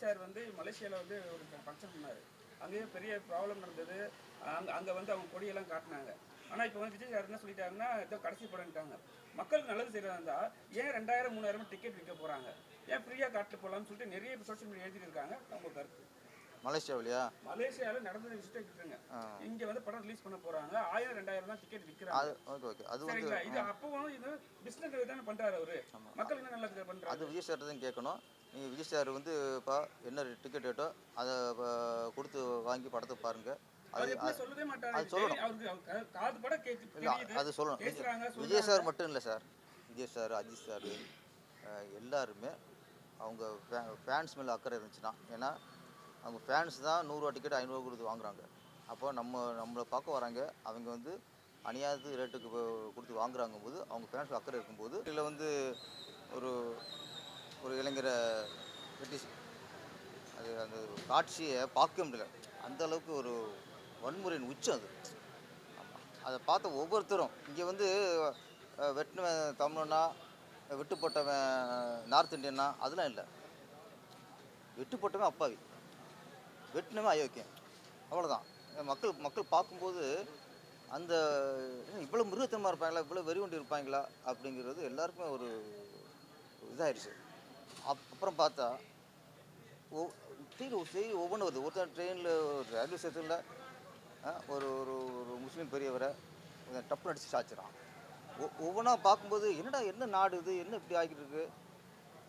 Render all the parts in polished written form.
Sir வந்து மலேசியாவில் வந்து ஒரு ஃபங்க்ஷன் பண்ணார். அங்கேயும் பெரிய ப்ராப்ளம் நடந்தது. அங்கே வந்து அவங்க கொடியெல்லாம் காட்டினாங்க. ஆனால் இப்போ வந்து விஜய் சார் என்ன சொல்லிட்டாங்கன்னா, ஏதோ கடைசி படம்ட்டாங்க. மக்களுக்கு நல்லது செய்கிறதா இருந்தால் ஏன் 2000 3000 டிக்கெட் விற்க போகிறாங்க, ஏன் ஃப்ரீயாக காட்டு போகலாம்னு சொல்லிட்டு நிறைய சோஷியல் மீடியா எழுதிட்டு இருக்காங்க. அவங்க கருத்து மலேசியாவிலையா? மலேசியாவில் நடந்த விஷயத்தை விட்டுருங்க. இங்கே வந்து படம் ரிலீஸ் பண்ண போகிறாங்க. 1000 2000 தான் டிக்கெட் விற்கிறாங்க. Okay okay. அது வந்து சரிங்களா? இது அப்பவும் இது பிஸ்னஸ் தானே பண்ணுறாரு அவரு. மக்கள் என்ன நல்லது பண்ணுறாரு? அது விஜய் சார் தான் கேட்கணும். நீங்கள் விஜய் சார் வந்து இப்போ என்ன டிக்கெட் ரேட்டோ அதை கொடுத்து வாங்கி படத்தை பாருங்கள். அது சொல்லவே மாட்டாரு. அது சொல்லணும். அவருக்கு காது பட கேட்டு இல்லை, அது சொல்லணும். விஜய் சார் மட்டும் இல்லை sir, Vijay sir, Ajith sir, எல்லாருமே அவங்க ஃபேன்ஸ் மேலே அக்கறை இருந்துச்சுன்னா, ஏன்னா அவங்க ஃபேன்ஸ் தான் 100 டிக்கெட் 500 கொடுத்து வாங்குறாங்க. அப்போ நம்மளை பார்க்க வராங்க, அவங்க வந்து அநியாயத்து ரேட்டுக்கு கொடுத்து வாங்குறாங்க போது அவங்க ஃபேன்ஸ் அக்கறை இருக்கும்போது இதில் வந்து ஒரு ஒரு இளைஞரை வெட்டி அது அந்த காட்சியை பார்க்க முடியல. அந்த அளவுக்கு ஒரு வன்முறையின் உச்சம் அது. ஆமாம், அதை பார்த்த ஒவ்வொருத்தரும் இங்கே வந்து வெட்டினவன் தமிழனா, வெட்டுப்பட்டவன் நார்த் இந்தியனா, அதெல்லாம் இல்லை. வெட்டுப்பட்டவன் அப்பாவி, வெட்டினவன் அயோக்கியம், அவ்வளோதான். மக்கள் பார்க்கும்போது அந்த இவ்வளோ மிருகத்தனமாக இருப்பாங்களா, இவ்வளோ வெறி கொண்டு இருப்பாங்களா அப்படிங்கிறது எல்லாருக்குமே ஒரு இதாகிடுச்சு. அப்புறம் பார்த்தா செய்தி ஒவ்வொன்றும் வருது. ஒருத்தர் ட்ரெயினில் ரயில்வே ஸ்டேஷனில் ஒரு ஒரு ஒரு முஸ்லீம் பெரியவரை டப்புன்னு அடித்து சாய்ச்சிடான். ஒவ்வொன்றா பார்க்கும்போது என்னடா என்ன நாடு இது, என்ன இப்படி ஆகிட்டு இருக்கு.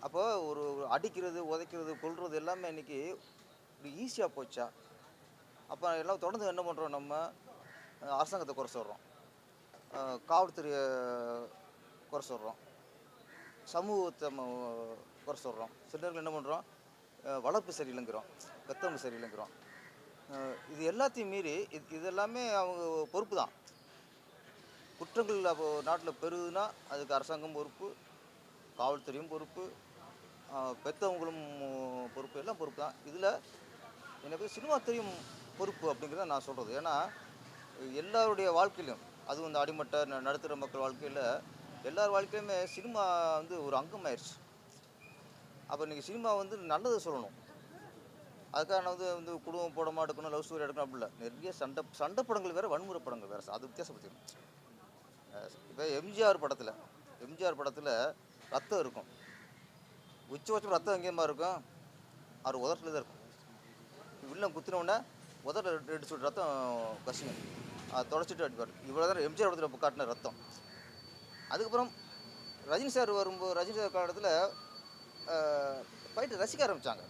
அப்போ ஒரு அடிக்கிறது, உதைக்கிறது, கொல்றது எல்லாமே இன்றைக்கி இப்படி ஈஸியாக போச்சா? அப்போ எல்லாம் தொடர்ந்து என்ன பண்ணுறோம், நம்ம அரசாங்கத்தை குறை சொல்கிறோம், காவல்துறையை குறை சொல்கிறோம், சமூகத்தை குறை சொல்கிறோம். சில நேரங்கள் என்ன பண்ணுறோம், வளர்ப்பு சரியில்லைங்கிறோம், பெத்தவங்க சரியில்லைங்கிறோம். இது எல்லாத்தையும் மீறி இது எல்லாமே அவங்க பொறுப்பு தான். குற்றங்கள் அப்போ நாட்டில் பெருகுதுன்னா அதுக்கு அரசாங்கம் பொறுப்பு, காவல்துறையும் பொறுப்பு, பெற்றவங்களும் பொறுப்பு, எல்லாம் பொறுப்பு தான். இதில் எனக்கு சினிமா துறையும் பொறுப்பு அப்படிங்கிறத நான் சொல்கிறது. ஏன்னா எல்லாருடைய வாழ்க்கையிலும், அதுவும் இந்த அடிமட்ட நடுத்தர மக்கள் வாழ்க்கையில், எல்லார் வாழ்க்கையிலுமே சினிமா வந்து ஒரு அங்கமாயிருச்சு. அப்போ இன்றைக்கி சினிமா வந்து நல்லது சொல்லணும். அதுக்காக நான் வந்து குடும்பம் படமாக எடுக்கணும், லவ் ஸ்டோரி எடுக்கணும் அப்படி இல்லை. நிறைய சண்டை படங்கள் வேறு, வன்முறை படங்கள் வேறு, அது வித்தியாசப்படுத்திக்கணும். இப்போ எம்ஜிஆர் படத்தில் ரத்தம் இருக்கும், உச்சபட்சம் ரத்தம் எங்கேயுமா இருக்கும், அவர் உதட்டில் தான் இருக்கும். வில்லம் குத்தினோடனே உதட்ட 2 சொட்டு ரத்தம் கசியும், அதை தொடச்சிட்டு அடிப்பார். இவ்வளோ தான் எம்ஜிஆர் படத்தில் காட்டின ரத்தம். அதுக்கப்புறம் ரஜினி சார் காலத்தில் ஃபைட்டு ரசிக்க ஆரம்பித்தாங்க.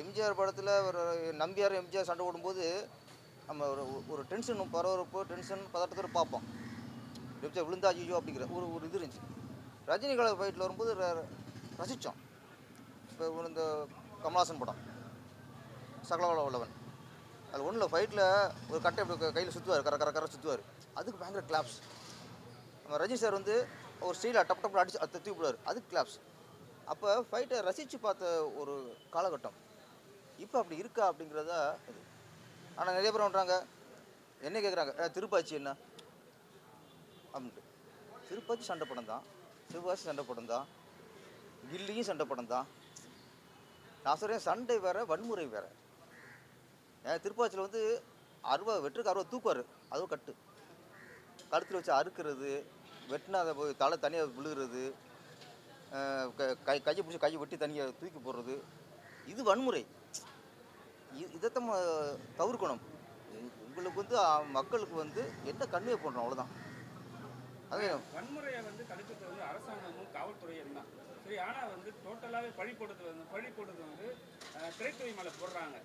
எம்ஜிஆர் படத்தில் ஒரு நம்பியார் எம்ஜிஆர் சண்டை ஓடும்போது நம்ம ஒரு டென்ஷன், பரபரப்பு, டென்ஷன், பதட்டத்தோடு பார்ப்போம். எம்ஜிஆர் விழுந்தா ஐயோ அப்படிங்கிற ஒரு இது இருந்துச்சு. ரஜினி கால ஃபைட்டில் வரும்போது ரசித்தோம். இப்போ இந்த கமல்ஹாசன் படம் சகலகல உள்ளவன், அதில் ஒன்றில் ஃபைட்டில் ஒரு கட்டை கையில் சுற்றுவார், கரை சுற்றுவார், அதுக்கு பயங்கர கிளாப்ஸ். நம்ம ரஜினி சார் வந்து ஒரு ஸ்டீலாக டப்பு அடித்து அதை தூக்கி விடுவார், அதுக்கு கிளாப்ஸ். அப்போ ஃபைட்டை ரசித்து பார்த்த ஒரு காலகட்டம். இப்போ அப்படி இருக்கா அப்படிங்கிறதா இது. ஆனால் நிறைய பேர் பண்ணுறாங்க, என்ன கேட்குறாங்க, திருப்பாச்சி என்ன அப்படின்ட்டு. திருப்பாச்சி சண்டை படம் தான், சிவகாசி சண்டை படம் தான், கில்லியும் சண்டை படம் தான். நான் சொல்கிறேன், சண்டை வேறு, வன்முறை வேறு. திருப்பாச்சியில் வந்து வெட்டுக்கு 60 தூக்குவார், அதுவும் கழுத்தில் வச்சு அறுக்கிறது, வெட்டினா அதை போய் தலை தனியாக விழுகிறது, கையை பிடிச்சி கையை வெட்டி தனியாக தூக்கி போடுறது, இது வன்முறை. இதைத்தான் தவிர்க்கணும். உங்களுக்கு வந்து மக்களுக்கு வந்து என்ன கன்வே பண்ணுறோம், அவ்வளோதான். அதே வன்முறையை வந்து தடுக்கிறது வந்து அரசாங்கமும் காவல்துறையும் தான் சரி. ஆனால் வந்து டோட்டலாகவே பழி போடுறது வந்து திரைத்துறை மேலே போடுறாங்க.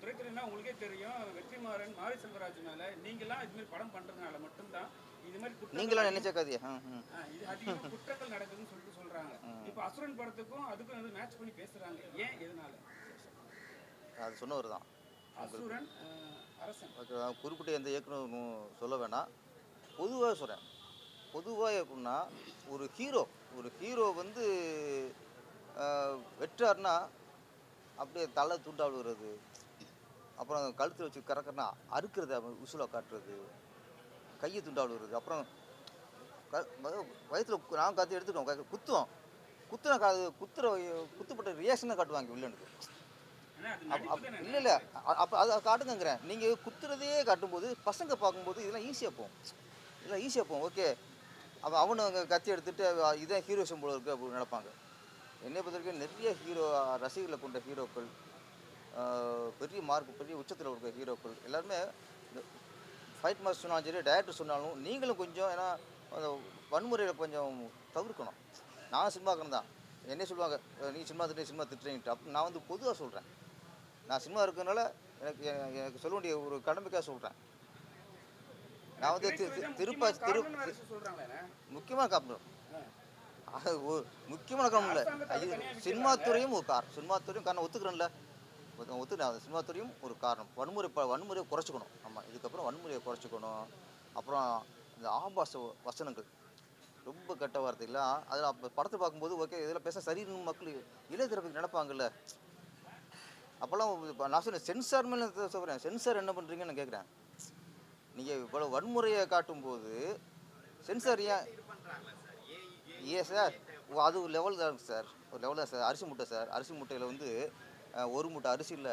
திரைத்துறைனா உங்களுக்கே தெரியும், வெற்றிமாறன், மாரி செல்வராஜ் மேலே நீங்களாம் இதுமாதிரி படம் பண்ணுறதுனால மட்டும்தான் இது மாதிரி நீங்களாம் நினைச்ச கதையா இது அதிகமாக குற்றங்கள் நடக்குதுன்னு சொல்கிறாங்க. இப்போ அசுரன் படத்துக்கும் அதுக்கும் வந்து மேட்ச் பண்ணி பேசுகிறாங்க. ஏன், எதனால? அது சொன்னவர் தான் அசுரன், அரசன். குறிப்பிட்ட எந்த இயக்குனரும் சொல்ல வேணாம், பொதுவாக சொல்கிறேன். பொதுவாக எப்படின்னா, ஒரு ஹீரோ வந்து வெற்றாருன்னா அப்படியே தலை துண்டா விழுகிறது, அப்புறம் கழுத்தில் வச்சு கறக்கறனா அறுக்கிறது, உசுலாக காட்டுறது, கையை துண்டா விழுகிறது, அப்புறம் வயத்தில் நான் கத்தி எடுத்துட்டோம், குத்துவோம், குத்துப்பட்ட ரியாக்ஷனை காட்டுவாங்க வில்லனுக்கு. ஏன்னா அது நடிப்பு தானே. இல்லை இல்லை, அப்போ அதை காட்டுங்கிறேன். நீங்கள் குத்துறதையே காட்டும்போது பசங்க பார்க்கும்போது இதெல்லாம் ஈஸியாக போகும், இதெல்லாம் ஈஸியாக போகும். ஓகே, அப்போ அவனு அங்கே கத்தி எடுத்துகிட்டு இதான் ஹீரோஷம் போல இருக்குது அப்படின்னு நினைப்பாங்க. என்னை பொறுத்த வரைக்கும் நிறைய ரசிகர்களை கொண்ட ஹீரோக்கள், பெரிய மார்க், பெரிய உச்சத்தில் இருக்க ஹீரோக்கள் எல்லாருமே இந்த ஃபைட் மாஸ்டர் சொன்னாலும் சரி, டைரக்டர் சொன்னாலும் நீங்களும் கொஞ்சம், ஏன்னா அந்த வன்முறையில் கொஞ்சம் தவிர்க்கணும். நான் சினிமாக்காரன் தான், என்னே சொல்லுவாங்க நீ சினிமா திட்டுறீங்கட்டு. அப்போ நான் வந்து பொதுவாக சொல்கிறேன், நான் சினிமா இருக்கிறதுனால எனக்கு சொல்ல வேண்டிய ஒரு கடமைக்காக சொல்கிறேன். நான் வந்து முக்கியமான காரணம், அது ஒரு முக்கியமான காரணம் இல்லை, சினிமா துறையும் ஒரு காரணம். சினிமா துறையும் காரணம் ஒத்துக்கிறேன்ல, ஒத்துக்கிறேன். சினிமா துறையும் ஒரு காரணம். வன்முறையை குறைச்சிக்கணும். ஆமாம், இதுக்கப்புறம் வன்முறையை குறைச்சிக்கணும். அப்புறம் இந்த ஆபாச வசனங்கள், ரொம்ப கெட்ட வார்த்தைகள்லாம் அதில் அப்போ படத்தை பார்க்கும்போது ஓகே இதெல்லாம் பேச சரின்னு மக்கள் இளையதரப்புக்கு நினைப்பாங்கல்ல. அப்போல்லாம் நான் சொன்னேன் சென்சார் மேலே சொல்கிறேன், சென்சார் என்ன பண்ணுறீங்கன்னு நான் கேட்குறேன். நீங்கள் இவ்வளோ வன்முறையை காட்டும்போது சென்சார் ஏன் சார், அது ஒரு லெவல் தான் சார், ஒரு லெவல் தான் சார். அரிசி மூட்டை சார், அரிசி மூட்டையில் வந்து ஒரு மூட்டை அரிசியில்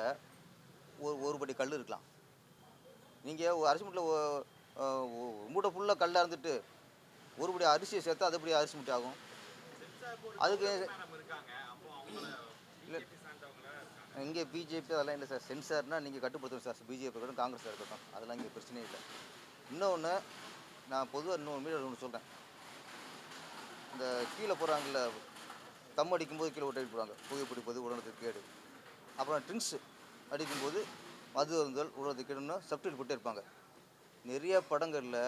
ஒரு படி கல் இருக்கலாம். நீங்கள் அரிசி மூட்டையில் மூட்டை ஃபுல்லாக கல்லாக இருந்துட்டு ஒரு படி அரிசியை சேர்த்தா அது எப்படி அரிசி மூட்டை ஆகும்? அதுக்கு இல்லை, இங்கே பிஜேபி அதெல்லாம் இல்லை சார். சென்சார்னால் நீங்கள் கட்டுப்படுத்தணும் சார், பிஜேபி இருக்கட்டும் காங்கிரஸாக இருக்கட்டும், அதெல்லாம் இங்கே பிரச்சனையே இல்லை. இன்னொன்று நான் பொதுவாக இன்னொரு மீடியா ஒன்று சொல்கிறேன், இந்த கீழே போகிறாங்கல்ல, தம் அடிக்கும்போது கீழே ஓட்டி போடுவாங்க, புகைப்பிடிப்பது உடனத்துக்கு கேடு. அப்புறம் ட்ரிங்க்ஸ் அடிக்கும்போது மது அருந்தல் உடனத்துக்கு கேடுன்னு சப்டைட்டில் போட்டே இருப்பாங்க. நிறைய படங்களில்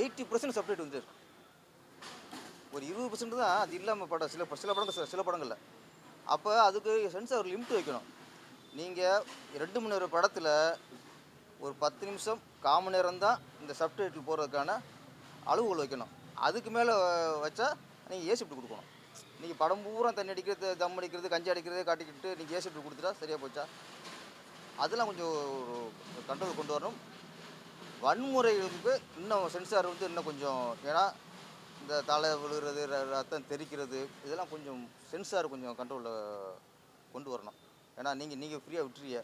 80% சப்டைட்டில் வந்து ஒரு 20% தான் அது இல்லாமல் படம், சில படங்களில். அப்போ அதுக்கு சென்சார் ஒரு லிமிட் வைக்கணும். நீங்கள் 2 மணி நேரம் படத்தில் ஒரு 10 நிமிஷம் 1/4 மணி நேரம் தான் இந்த சப்டைட்டில் போடுறதுக்கான அளவுகள் வைக்கணும். அதுக்கு மேலே வச்சா நீங்கள் ஏசிப்ட் கொடுக்கணும். நீங்கள் படம் பூரா தண்ணி அடிக்கிறது, தம் அடிக்கிறது, கஞ்சி அடிக்கிறதே காட்டிக்கிட்டு நீங்கள் ஏசிப்ட் கொடுத்துட்டா சரியாக போச்சா? அதெல்லாம் கொஞ்சம் ஒரு கண்ட்ரோல் கொண்டு வரணும். வன்முறைகளுக்கு இன்னும் சென்சார் வந்து இன்னும் கொஞ்சம், ஏன்னா இந்த தலை விழுகிறது, ரத்தம் தெரிக்கிறது, இதெல்லாம் கொஞ்சம் சென்சார் கொஞ்சம் கண்ட்ரோலில் கொண்டு வரணும். ஏன்னா நீங்கள் ஃப்ரீயாக விட்டுறீங்க.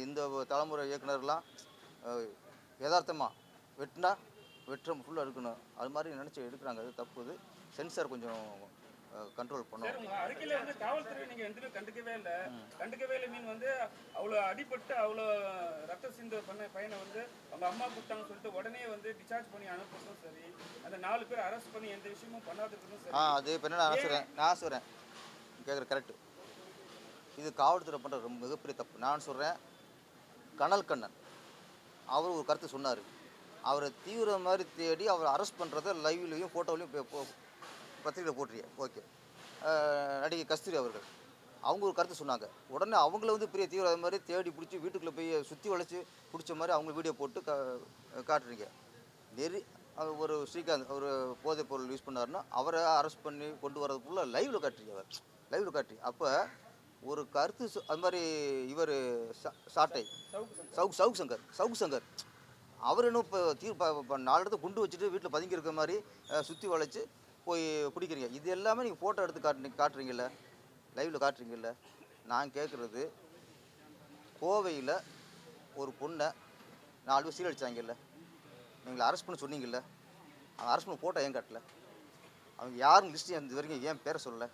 இந்த தலைமுறை இயக்குனர்லாம் யதார்த்தமாக வெட்டுற ஃபுல்லாக எடுக்கணும், அது மாதிரி நினச்சி எடுக்கிறாங்க. அது தப்பு. இது சென்சார் கொஞ்சம் கண்ட்ரோல் பண்ணுவோம். அறிக்கையில வந்து காவல்துறை நீங்க எந்த கண்டுக்கவே இல்லை மீன் வந்து அவ்வளோ அடிபட்டு அவ்வளோ ரத்த சிந்த பண்ண பையனை வந்து அவங்க அம்மா கூப்பிட்டாங்கன்னு சொல்லிட்டு உடனே வந்து டிஸ்சார்ஜ் பண்ணி அனுப்புறதும் சரி, அந்த 4 பேர் அரெஸ்ட் பண்ணி எந்த விஷயமும் பண்ணாததுக்கும் சரி. அது இப்போ என்ன நான் சொல்கிறேன் கேட்குற கரெக்டு. இது காவல்துறை பண்ணுற ரொம்ப மிகப்பெரிய தப்பு. நான் சொல்கிறேன், கனல் கண்ணன் அவர் ஒரு கருத்து சொன்னார். அவரை தீவிர மாதிரி தேடி அவரை அரெஸ்ட் பண்ணுறத லைவ்லையும் ஃபோட்டோலையும் பத்திரிகையில் போட்டுறிய. ஓகே, நடிகை கஸ்தூரி அவர்கள் அவங்க ஒரு கருத்து சொன்னாங்க. உடனே அவங்கள வந்து பெரிய தீவிரவாத மாதிரி தேடி பிடிச்சி வீட்டுக்குள்ளே போய் சுற்றி வளைச்சி பிடிச்ச மாதிரி அவங்க வீடியோ போட்டு காட்டுறீங்க. ஒரு ஸ்ரீகாந்த் ஒரு போதைப் பொருள் யூஸ் பண்ணாருன்னா அவரை அரெஸ்ட் பண்ணி கொண்டு வரதுக்குள்ளே லைவில் காட்டுறீங்க. அவர் லைவில் காட்டுறீங்க. அப்போ ஒரு கருத்து அது மாதிரி இவர் சாட்டை சவுக் சங்கர் அவர் இன்னும் இப்போ 4 இடத்துல குண்டு வச்சுட்டு வீட்டில் பதுங்கி இருக்க மாதிரி சுற்றி வளைச்சி போய் பிடிக்கிறீங்க. இது எல்லாமே நீங்கள் ஃபோட்டோ எடுத்து காட்டுறீங்கல்ல, லைவில் காட்டுறீங்கல்ல. நான் கேட்குறது, கோவையில் ஒரு பொண்ணை 4 பேர் சீரழிச்சாங்கல்ல, நீங்கள் அரெஸ்ட் பண்ண சொன்னீங்கல்ல, அவங்க அரெஸ்ட் பண்ண ஃபோட்டோ ஏன் காட்டல? அவங்க யாரும் லிஸ்ட்டு இது வரைக்கும் ஏன் பேரை சொல்லலை?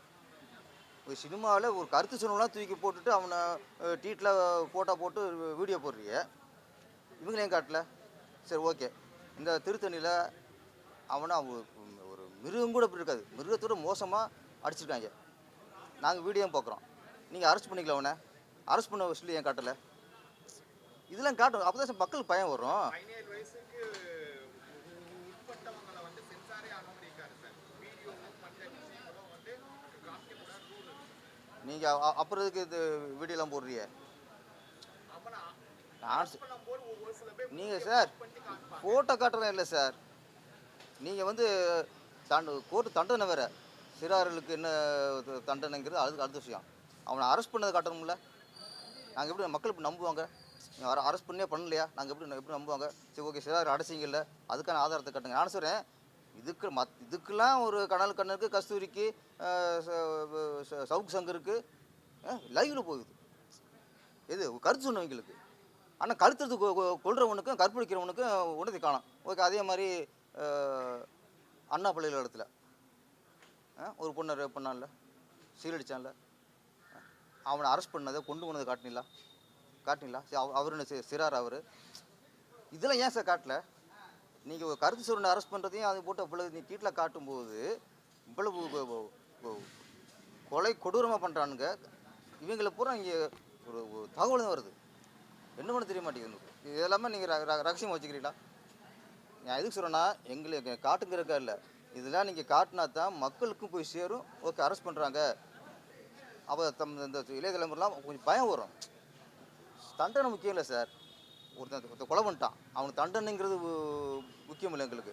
ஒரு சினிமாவில் ஒரு கருத்து சொன்னோம்னா தூக்கி போட்டுட்டு அவனை டீட்டில் ஃபோட்டோ போட்டு வீடியோ போடுறிய, இவங்களே ஏன் காட்டல? சரி, ஓகே, இந்த திருத்தணியில் அவனை ஒரு மிருகம் கூட இப்படி இருக்காது, மிருகத்தோட மோசமாக அடிச்சிருக்காங்க. நாங்கள் வீடியோ பார்க்குறோம், நீங்கள் அரெஸ்ட் பண்ணிக்கல, அவனை அரெஸ்ட் பண்ண சொல்லி ஏன் காட்டலை? இதெல்லாம் காட்டும், அப்போ தான் மக்களுக்கு பயம் வரும். நீங்கள் அப்புறம் இதுக்கு இது வீடியோலாம் போடுறிய? நீங்கள் சார் ஃபோட்டோ காட்டுறதா இல்லை சார், நீங்கள் வந்து கோர்ட்டு தண்டனை வேறு, சிறார்களுக்கு என்ன தண்டனைங்கிறது அதுக்கு அடுத்த விஷயம். அவனை அரெஸ்ட் பண்ணதை காட்டணும்ல. நாங்கள் எப்படி மக்கள் இப்படி நம்புவாங்க? நீங்கள் அரெஸ்ட் பண்ணலையா, நாங்கள் எப்படி நம்புவாங்க? சரி, ஓகே, சிறார் அடைச்சிங்கல்ல, அதுக்கான ஆதாரத்தை காட்டுங்க. நான் சொல்கிறேன், இதுக்கெல்லாம் ஒரு கனல் கண்ணனுக்கு, கஸ்தூரிக்கு, சவுக்கு சங்கருக்கு லைவ்ல போகுது. எது கருத்து சொன்னவங்களுக்கு. ஆனால் கருத்து கொள்றவனுக்கும் கற்பழிக்கிறவனுக்கும் உடனே காணும். ஓகே, அதே மாதிரி அண்ணா பல்கலைக்கழகத்தில் ஒரு பொண்ணை ரேப் பண்ணான்ல, சீரடிச்சான்ல, அவனை அரெஸ்ட் பண்ணதை கொண்டு போனதை காட்டினீங்களா? சரி, அவர் என்ன சிறார் அவர்? இதெல்லாம் ஏன் சார் காட்டல? நீங்கள் ஒரு கருத்து சொல்லுன்னு அரெஸ்ட் பண்ணுறதையும் அது போட்டு இவ்வளவு நீ கீட்டில் காட்டும்போது இவ்வளவு கொலை கொடூரமாக பண்ணுறானுங்க. இவங்களை பூரா இங்கே ஒரு தகவல் தான் வருது. என்ன பண்ண தெரிய மாட்டேங்குது. இது எல்லாமே நீங்கள் ரகசியம் வச்சுக்கிறீங்களா? நான் எதுக்கு சொல்கிறேன்னா, எங்களுக்கு காட்டுங்கிறக்கா இல்லை, இதெல்லாம் நீங்கள் காட்டினா தான் மக்களுக்கும் போய் சேரும். ஓகே, அரெஸ்ட் பண்ணுறாங்க, அப்போ இந்த இளைய தலைமுறைலாம் கொஞ்சம் பயம் வரும். தண்டனை முக்கியம் இல்லை சார். ஒருத்தன் கொலை பண்ணிட்டான், அவனுக்கு தண்டனைங்கிறது முக்கியம் இல்லை எங்களுக்கு.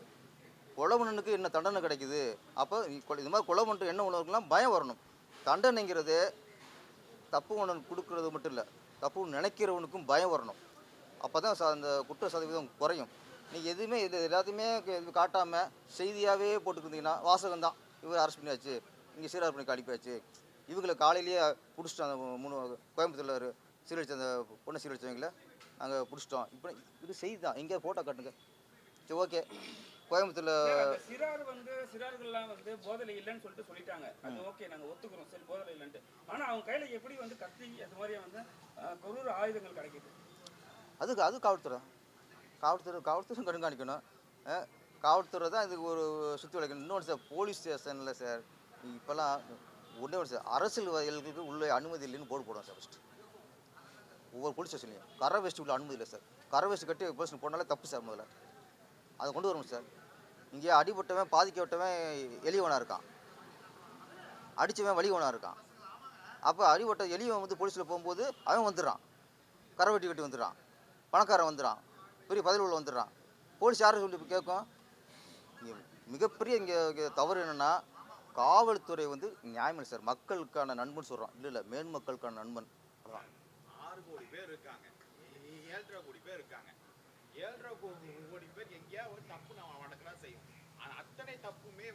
கொலை பண்ணனுக்கு என்ன தண்டனை கிடைக்குது? அப்போ இது மாதிரி கொலை பண்ணிட்டு என்ன உணவுக்கெல்லாம் பயம் வரணும். தண்டனைங்கிறது தப்பு உணவு கொடுக்கறது மட்டும் இல்லை, தப்பு நினைக்கிறவனுக்கும் பயம் வரணும். அப்போ தான் அந்த குற்ற சதவீதம் குறையும். நீங்கள் எதுவுமே இது எல்லாத்தையுமே இது காட்டாமல் செய்தியாகவே போட்டுக்கிட்டீங்கன்னா வாசகம் தான். இவர் அரெஸ்ட் பண்ணியாச்சு, இங்கே சீரார் பண்ணி அடிப்பாச்சு, இவங்களை காலையிலேயே பிடிச்சிட்டோம், அந்த கோயம்புத்தூரில் சீரழிச்ச அந்த பொண்ணை சீரழிச்சவங்கள நாங்கள் பிடிச்சிட்டோம். இப்போ இது செய்தி தான். எங்கேயா ஃபோட்டோ காட்டுங்க. சரி, ஓகே, கோயம்புத்தூரில் சிறார்கள்லாம் போதையில் இல்லைன்னு சொல்லிட்டாங்க. அது ஓகே, நாங்கள் ஒத்துக்கிறோம், சரி போதையில் இல்லைன்ட்டு. ஆனால் அவங்க கையில் எப்படி கத்தி அது மாதிரியே கொடூர ஆயுதங்கள் கிடைக்கிது? அது காவல்துறை கண்காணிக்கணும். காவல்துறை தான் இதுக்கு ஒரு சுற்றி வளைக்கணும். இன்னொன்று சார், போலீஸ் ஸ்டேஷனில் சார் இப்போல்லாம் ஒன்றே ஒன்று சார், அரசியல்வாதிகளுக்கு உள்ள அனுமதி இல்லைன்னு போர்டு போடுவோம் சார். ஃபஸ்ட்டு ஒவ்வொரு போலீஸ் ஸ்டேஷன்லையும் கரை வேஸ்ட்டு உள்ள அனுமதி இல்லை சார். கரை வேஸ்ட்டு கட்டி போலீஸ் போனாலே தப்பு சார். முதல்ல அதை கொண்டு வரணும் சார். இங்கே அடிபட்டவன் பாதிக்கப்பட்டவன் எளியவனாக இருக்கான், அடித்தவன் வலிவனாக இருக்கான். அப்போ அடிபட்ட எளியவன் போலீஸில் போகும்போது அவன் வந்துடுறான், கரை வெட்டி கட்டி வந்துடுறான், பணக்காரன் வந்துடுறான், பெரிய பதவி உள்ள வந்துடுறான். போலீஸ் யாரும் சொல்லி கேட்கும்? மிகப்பெரிய இங்கே தவறு என்னென்னா, காவல்துறை நியாயமில்லை சார். மக்களுக்கான நண்பன் சொல்கிறான், இல்லை மேன்மக்களுக்கான நண்பன். அதான் 6 கோடி பேர் இருக்காங்க, 7.5 கோடி பேர் இருக்காங்க. 7.5 கோடி பேர் எங்கேயா ஒரு தப்பு நம்ம நடக்கலாம் செய்யும். அத்தனை தப்புமே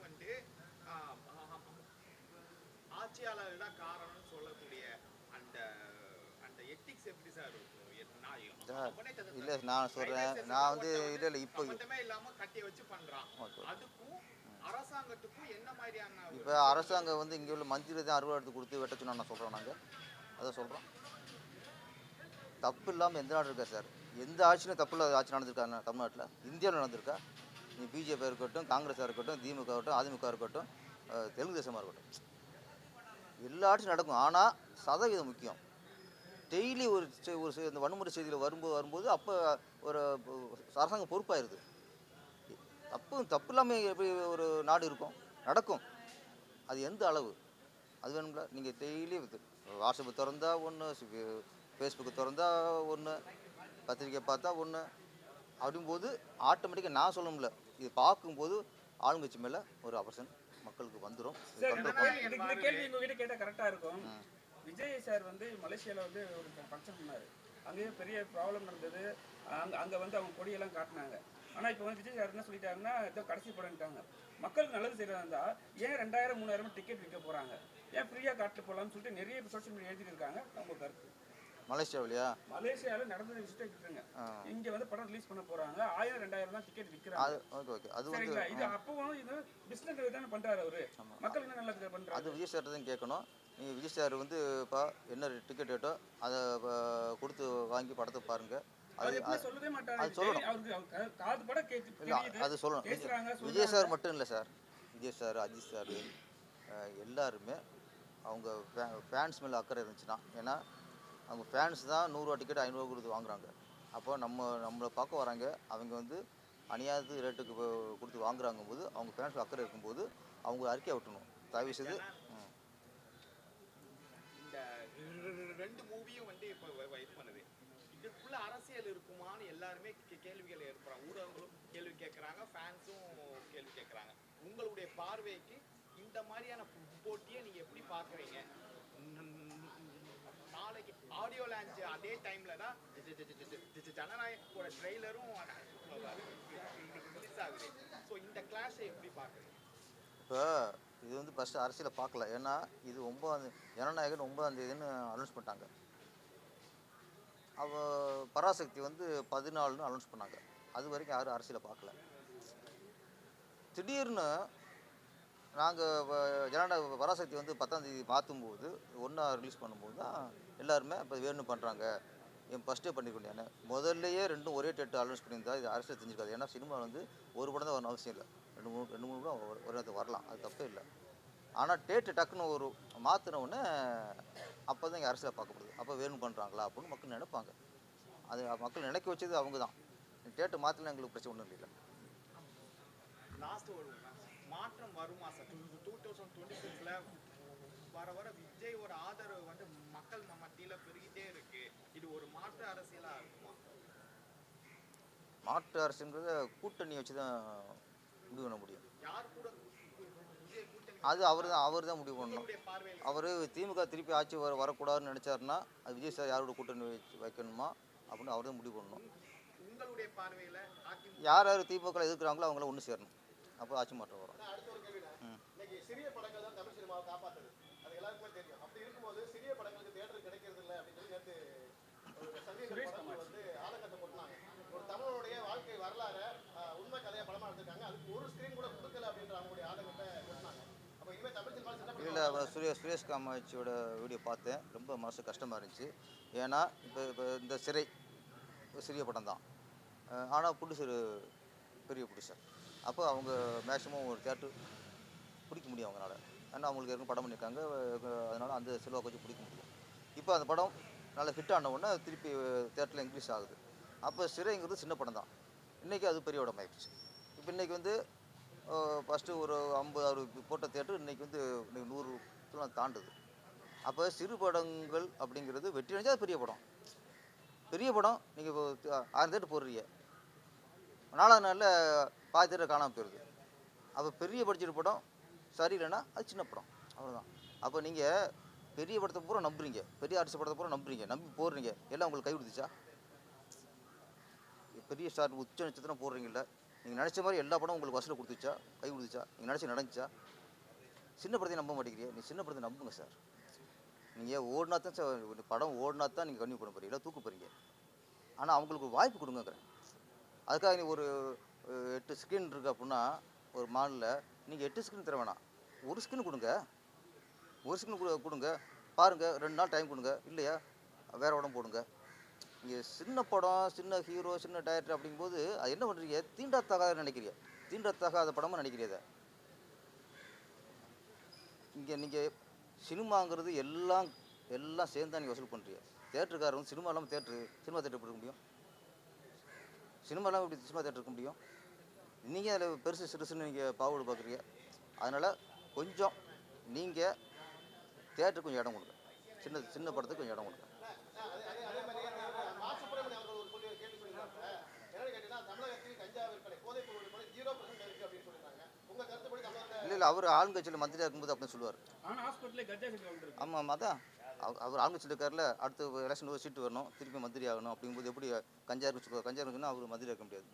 ஆட்சியாளர்கள் தான் காரணம்னு சொல்லக்கூடிய அந்த அந்த எத்திக்ஸ் எப்படி சார் இருக்கும்? இல்லை நான் சொல்கிறேன், நான் இல்லை இப்போ இல்லாம கட்டி வச்சு பண்றான். அதுக்கும் அரசாங்கத்துக்கும் என்ன மாதிரியான இப்போ அரசாங்கம் இங்கே உள்ள மந்திரி தான் அறுவடை எடுத்து கொடுத்து வெட்ட சொன்னா நான் சொல்கிறோம். நாங்கள் அதை சொல்கிறோம். தப்பு இல்லாமல் எந்த நாடு இருக்கா சார்? எந்த ஆட்சியிலும் தப்பு இல்லாத ஆட்சி நடந்திருக்கா தமிழ்நாட்டில்? இந்தியாவில் நடந்திருக்கா? நீ பிஜேபி இருக்கட்டும், காங்கிரஸாக இருக்கட்டும், திமுக இருக்கட்டும், அதிமுக இருக்கட்டும், தெலுங்கு தேசமாக இருக்கட்டும், எல்லா ஆட்சியும் நடக்கும். ஆனால் சதவீதம் முக்கியம். டெய்லி ஒரு இந்த வன்முறை செய்தியில் வரும்போது அப்போ ஒரு அரசாங்கம் பொறுப்பாயிருது. தப்பு இல்லாமல் எப்படி ஒரு நாடு இருக்கும்? நடக்கும். அது எந்த அளவு? அது வேணும்ல. நீங்கள் டெய்லி வாட்ஸ்அப்பு திறந்தா ஒன்று, ஃபேஸ்புக்கு திறந்தா ஒன்று, பத்திரிக்கை பார்த்தா ஒன்று, அப்படிங்கும்போது ஆட்டோமேட்டிக்காக நான் சொல்லணும்ல, இது பார்க்கும்போது ஆளுங்கட்சி மேலே ஒரு அவசரம் மக்களுக்கு வந்துடும். இந்த கேள்வி உங்ககிட்ட கேட்டால் கரெக்டாக இருக்கும். விஜய் சார் மலேசியாவில் ஒரு ஃபங்க்ஷன் பண்ணார். அங்கேயே பெரிய ப்ராப்ளம் நடந்தது. அங்கே அவங்க கொடியெல்லாம் காட்டினாங்க. ஆனால் இப்போ விஜய் சார் என்ன சொல்லிட்டாங்கன்னா, ஏதோ கடைசி படம்ட்டாங்க. மக்களுக்கு நல்லது செய்யறதா இருந்தால் ஏன் 2000 3000 டிக்கெட் விற்க போகிறாங்க? ஏன் ஃப்ரீயாக காட்டு போகலாம்னு சொல்லிட்டு நிறைய சோஷியல் மீடியா எழுதியிருக்காங்க. அவங்க கருத்து மலேசியாவில் நடந்தது விஷயத்தை விட்டுருங்க. இங்கே படம் ரிலீஸ் பண்ண போகிறாங்க. 1000 2000 தான் டிக்கெட் விற்கிறாங்க. சரிங்களா? இது அப்பவும் இது பிஸ்னஸ் தானே பண்ணுறாரு அவரு. மக்கள் என்ன நல்லது பண்ணுறாரு? அது விஜய் சார் தான் கேட்கணும். நீங்கள் விஜய் சார் இப்போ என்ன டிக்கெட் ரேட்டோ அதை கொடுத்து வாங்கி படத்தை பாருங்கள். அது சொல்லணும். விஜய் சார் மட்டும் இல்லை sir, Vijay sir, Ajith sir, எல்லாருமே அவங்க ஃபேன்ஸ் மேலே அக்கறை இருந்துச்சுன்னா, ஏன்னா அவங்க ஃபேன்ஸ் தான் 100 ரூபா டிக்கெட் 500 கொடுத்து வாங்குறாங்க. அப்போ நம்மளை பார்க்க வராங்க, அவங்க அநியாயத்து ரேட்டுக்கு கொடுத்து வாங்குறாங்க போது அவங்க ஃபேன்ஸ் அக்கறை இருக்கும்போது அவங்க அறிக்கையை விட்டணும். தயவு செய்து இந்த 2 மூவியும் இப்போ இது பண்ணுது. இதுக்குள்ள அரசியல் இருக்குமான்னு எல்லாருமே கேள்விகள் ஏற்படுறாங்க. ஊடகங்களும் கேள்வி கேட்குறாங்க, ஃபேன்ஸும் கேள்வி கேட்குறாங்க. உங்களுடைய பார்வைக்கு இந்த மாதிரியான போட்டியை நீங்கள் எப்படி பார்க்குறீங்க? நாளைக்கு ஆடியோ லான்ச் அதே டைமில் தான் ஜனநாயகோட ட்ரெய்லரும் மிஸ் ஆகுது. ஸோ இந்த கிளாஷை எப்படி பார்க்குறீங்க? இப்போ இது வந்து ஃபஸ்ட்டு அரசியலை பார்க்கல. ஏன்னா இது 9 ஜனநாயகன் 9ஆம் தேதின்னு அனௌன்ஸ் பண்ணிட்டாங்க. பராசக்தி வந்து 14ன்னு அனௌன்ஸ் பண்ணாங்க. அது வரைக்கும் யாரும் அரசியலை பார்க்கல. திடீர்னு நாங்கள் ஜனநாயக பராசக்தி வந்து 10ஆம் தேதி மாற்றும்போது 1 ரிலீஸ் பண்ணும்போது தான் எல்லாருமே இப்போ வேணும்னு பண்ணுறாங்க. என் ஃபஸ்ட்டே பண்ணிருக்கேன். நான் முதல்லையே ரெண்டும் ஒரே டேட்டு அனௌன்ஸ் பண்ணியிருந்தா இது அரசியல் தெரிஞ்சிருக்காது. ஏன்னா சினிமா வந்து ஒரு படம் தான் வரணும் அவசியம் இல்லை. 2 3 படம் ஒரு இடத்துக்கு வரலாம், அது தப்பே இல்லை. ஆனால் டேட்டு டக்குன்னு ஒரு மாற்றின உடனே அப்போ தான் இங்கே அரசியலை பார்க்கப்படுது. அப்போ வேணும் பண்ணுறாங்களா அப்படின்னு மக்கள் நினைப்பாங்க. அது மக்கள் நினைக்க வச்சது அவங்க தான். டேட்டு மாற்றலாம் எங்களுக்கு பிரச்சனை ஒன்றும் இல்லை. லாஸ்ட் ஒரு மாற்றம் வருமா சார்? 2026ல வர வர விஜய் ஆதரவு வந்து மக்கள் மத்தியில பெருகிட்டே இருக்கு. இது ஒரு மாற்று அரசியலா இருக்குமா? மாற்று அரசுங்கிறத கூட்டணி வச்சு தான் முடிவு பண்ண முடியும். யார் கூட விஜய் கூட்டணி? அது அவர் தான் முடிவு பண்ணணும். உங்களுடைய பார்வையில் அவர் திமுக திருப்பி ஆட்சி வரக்கூடாதுன்னு நினச்சாருன்னா அது விஜய் சார் யாரோட கூட்டணி வைக்கணுமா அப்படின்னு அவர் தான் முடிவு பண்ணணும். உங்களுடைய பார்வையில அதிமுக யார் யார் திமுக எதிர்க்கிறாங்களோ அவங்கள ஒன்று சேரணும். அப்போ ஆட்சி மாற்றம் வரும். அடுத்த ஒரு கேள்வி, இன்னைக்கு சிறிய படங்கள் தான் தமிழ் சினிமாவை காப்பாற்றுது, அது எல்லாருக்குமே தெரியும். அப்படி இருக்கும்போது சிறிய படங்களுக்கு தியேட்டர் கிடைக்கிறது இல்லை அப்படின்னு சொல்லி நேற்று ஒரு சங்கீத படத்தில் வந்து ஆலங்கத்தை போட்டாங்க. ஒரு தமிழனுடைய வாழ்க்கை வரலாறு உண்மை கதையை படமா எடுத்திருக்காங்க, அதுக்கு ஒரு ஸ்கிரீன் கூட கொடுக்கல அப்படின்ற அவங்களுடைய ஆதங்கத்தை கொட்டினாங்க. அப்போ இனிமேல் தமிழ் சினிமா சின்ன இல்லை, சுரேஷ் காமாட்சியோட வீடியோ பார்த்தேன். ரொம்ப மனசு கஷ்டமாக இருந்துச்சு. ஏன்னா இப்போ இந்த சிறிய படம் தான், ஆனால் ப்ரொடியூசர் பெரிய ப்ரொடியூசர். அப்போ அவங்க மேக்ஸிமம் ஒரு தேட்டர் பிடிக்க முடியும் அவங்களால. ஏன்னா அவங்களுக்கு ஏற்கனவே படம் பண்ணியிருக்காங்க, அதனால் அந்த செல்வாக்கு வச்சு பிடிக்க முடியும். இப்போ அந்த படம் நல்லா ஹிட் ஆன உடனே திருப்பி தேட்டரில் இன்க்ரீஸ் ஆகுது. அப்போ சிறைங்கிறது சின்ன படம் தான், இன்றைக்கி அது பெரிய படம் ஆயிடுச்சு. இப்போ இன்றைக்கி வந்து ஃபஸ்ட்டு ஒரு 50-60 போட்ட தேட்டர் இன்றைக்கி வந்து 100 தாண்டுது. அப்போ சிறு படங்கள் அப்படிங்கிறது வெற்றி அடைஞ்சால் அது பெரிய படம். பெரிய படம் நீங்கள் 1000 தேட்டர் போடுறீங்க, 4ஆவது நாளில் பாதி தேட்டர் காணாமல் போயிடுது. அப்போ பெரிய பட்ஜெட் படம் சரியில்லைன்னா அது சின்ன படம், அவ்வளோதான். அப்போ நீங்கள் பெரிய படத்தை பூரா நம்புறீங்க, பெரிய ஆர்டிஸ்ட் படத்தை பூரா நம்புறீங்க, நம்பி போடுறீங்க, எல்லாம் உங்களுக்கு கை கொடுத்துச்சா? பெரிய ஸ்டார் உச்ச நட்சத்திரம் போடுறீங்கல்ல, நீங்கள் நினச்ச மாதிரி எல்லா படம் உங்களுக்கு வசூலை கொடுத்துச்சா, கை கொடுத்துச்சா? நீங்கள் நினச்சி நடந்துச்சா? சின்ன படத்தையும் நம்ப மாட்டேங்கிறீங்க. நீங்கள் சின்ன படத்தை நம்புங்க சார். நீங்கள் ஓடினா தான் சார், படம் ஓடினா தான் நீங்கள் கன்னியூ பண்ண போகிறீங்க, இல்லை தூக்க போகிறீங்க. ஆனால் அவங்களுக்கு வாய்ப்பு கொடுங்கங்கிறேன். அதுக்காக நீ ஒரு 8 ஸ்க்ரீன் இருக்குது அப்படின்னா ஒரு மாலில் நீங்கள் 8 ஸ்க்ரீன் தர வேணாம், ஒரு ஸ்க்ரீன் கொடுங்க. ஒரு ஸ்க்ரீன் கொடுங்க, பாருங்கள், 2 நாள் டைம் கொடுங்க. இல்லையா வேறு படம் போடுங்க. நீங்கள் சின்ன படம், சின்ன ஹீரோ, சின்ன டைரக்டர் அப்படிங்கும்போது அது என்ன பண்ணுறீங்க, தீண்டத்தகாத நினைக்கிறீங்க, தீண்டத்தகாத படமாக நினைக்கிறீங்க. இங்கே நீங்கள் சினிமாங்கிறது எல்லாம் சேர்ந்து நீங்கள் வசூல் பண்ணுறீங்க. தேட்டருக்காரர் வந்து சினிமா இல்லாமல் சினிமா தேட்டர் இருக்க முடியும்? சினிமா இல்லாமல் எப்படி சினிமா தேட்டர் இருக்க முடியும்? நீங்கள் அதில் பெருசு சிறுசுன்னு நீங்கள் பாவுடு பார்க்குறீங்க. அதனால் கொஞ்சம் நீங்கள் தேட்டருக்கு கொஞ்சம் இடம் கொடுங்க, சின்ன படத்துக்கு கொஞ்சம் இடம் கொடுங்க. அதே மாதிரி மாசுப்பிரமணியம் அவர்கள் ஒரு கேள்வி சொல்லியிருக்காங்க. என்னன்னு கேட்டீங்கன்னா, தமிழகத்தில் கஞ்சா விற்பனை, போதைப் பொருள் விற்பனை 0% இருக்கு அப்படின்னு சொல்லியிருக்காங்க. உங்க கருத்துப்படி தமிழகத்தில் இல்லை அவர் ஆளுங்கட்சியில் மந்திரியாக இருக்கும்போது அப்படின்னு சொல்லுவார். ஆனால் ஹாஸ்பிட்டலே கஜா செட்டு வந்துருக்கு. ஆமாம், அதான் அவர் ஆளுங்கட்சியில் இருக்கார்ல, அடுத்து எலெக்ஷன் ஒரு சீட்டு வரணும், திருப்பி மந்திரி ஆகணும். அப்படிங்கும்போது எப்படி கஞ்சா இருக்குன்னு சொல்லுவார்? கஞ்சா இருக்குன்னா அவர் மந்திரி இருக்க முடியாது.